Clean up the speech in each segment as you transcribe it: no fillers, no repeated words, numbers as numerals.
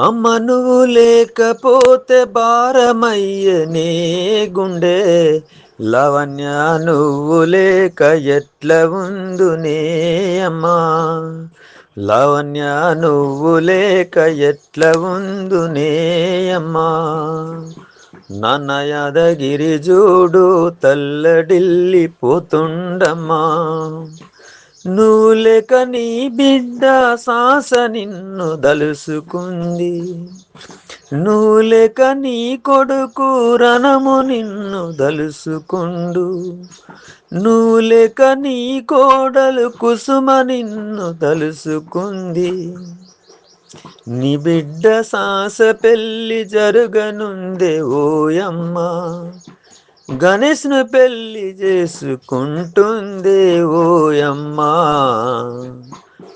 అమ్మ నువ్వు లేకపోతే భారమయ్యనే గుండె. లావణ్య నువ్వు లేక ఎట్ల ఉందునే అమ్మా. లావణ్య నువ్వు లేక ఎట్ల ఉందునే అమ్మా. నాన్న యాదగిరి జూడు తల్లడిల్లిపోతుండమ్మా. నువ్వు లేక నీ బిడ్డ సాస నిన్ను దలుసుకుంది. నువ్వు లేక నీ కొడుకు రణము నిన్ను దలుసుకుండు. నువ్వు లేక నీ కోడలు కుసుమ నిన్ను దలుసుకుంది. నీ బిడ్డ సాస పెళ్ళి జరుగనుందే ఓయమ్మా. గణేష్ను పెళ్లి చేసుకుంటుంది ఓయమ్మా.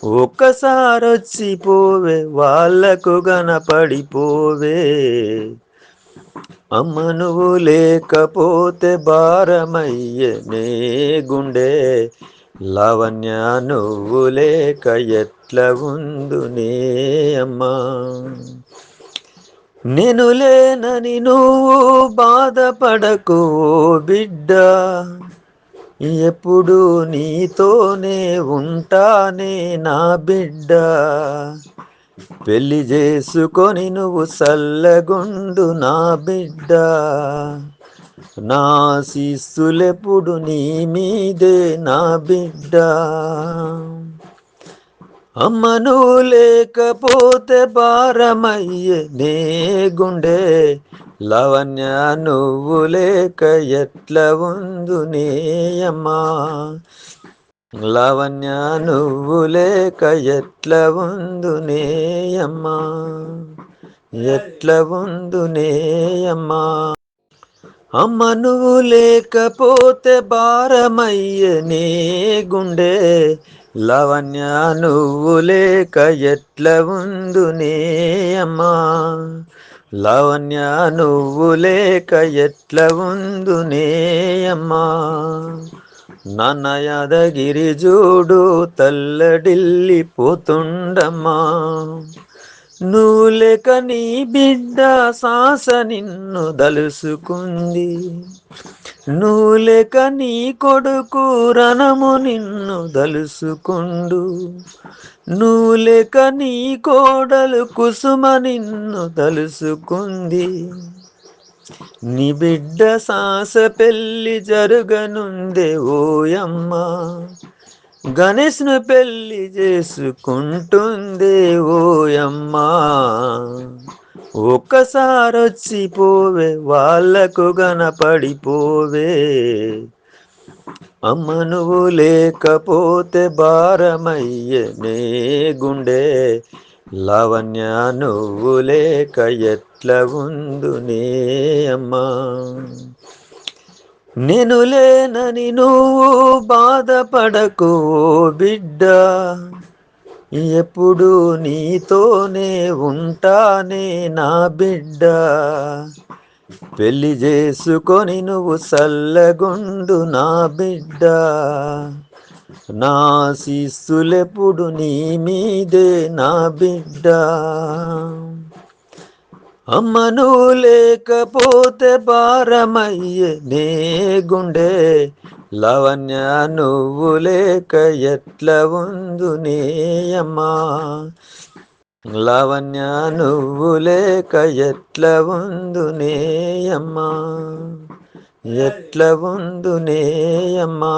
ఒక్కసారొచ్చి పోవే వాళ్ళకు గనపడిపోవే. అమ్మ నువ్వు లేకపోతే భారమయ్యనే గుండె. లావణ్య నువ్వు లేక ఎట్ల ఉందునే అమ్మా. నేను లేనని నువ్వు బాధపడకు బిడ్డ. ఎప్పుడు నీతోనే ఉంటానే నా బిడ్డ. పెళ్లి చేసుకొని నువ్వు సల్లగుండు నా బిడ్డ. నా శిస్సులెప్పుడు నీ మీదే నా బిడ్డ. అమ్మ నువ్వు లేకపోతే భారమయ్యనే గుండె. లావణ్య నువ్వు లేక ఎట్ల ఉందునే అమ్మా. లావణ్య నువ్వు లేక ఎట్ల ఉందునే అమ్మా. ఎట్ల ఉందునే అమ్మా. అమ్మ నువ్వు లేకపోతే భారమయ్యనే గుండె. లావణ్య నువ్వు లేక ఎట్ల ఉందునే అమ్మా. లావణ్య నువ్వు లేక ఎట్ల ఉందునే అమ్మా. నాన్న యాదగిరి జూడు తల్లడిల్లిపోతుండమ్మా. నువ్వు లేక నీ బిడ్డ సాస నిన్ను దలుసుకుంది. నువ్వు లేక నీ కొడుకు రణము నిన్ను దలుసుకుండు. నువ్వు లేక నీ కోడలు కుసుమ నిన్ను దలుసుకుంది. నీ బిడ్డ సాస పెళ్ళి జరుగనుందే ఓయమ్మా. గణేష్ను పెళ్లి చేసుకుంటుంది ఓయమ్మా. ఒక్కసారొచ్చి పోవే వాళ్ళకు గనపడిపోవే. అమ్మ నువ్వు లేకపోతే భారమయ్యనే గుండె. లావణ్య నువ్వు లేక ఎట్ల ఉందునే అమ్మా. నేను లేనని నువ్వు బాధపడకు బిడ్డ. ఎప్పుడు నీతోనే ఉంటానే నా బిడ్డ. పెళ్లి చేసుకొని నువ్వు సల్లగుండు నా బిడ్డ. నా శిస్సులెప్పుడు నీ మీదే నా బిడ్డ. అమ్మ నువ్వు లేకపోతే భారమయ్యనే గుండె. లావణ్య నువ్వు లేక ఎట్ల ఉందునే అమ్మా. లావణ్య నువ్వు లేక ఎట్ల ఉందునే అమ్మా. ఎట్ల ఉందునే అమ్మా.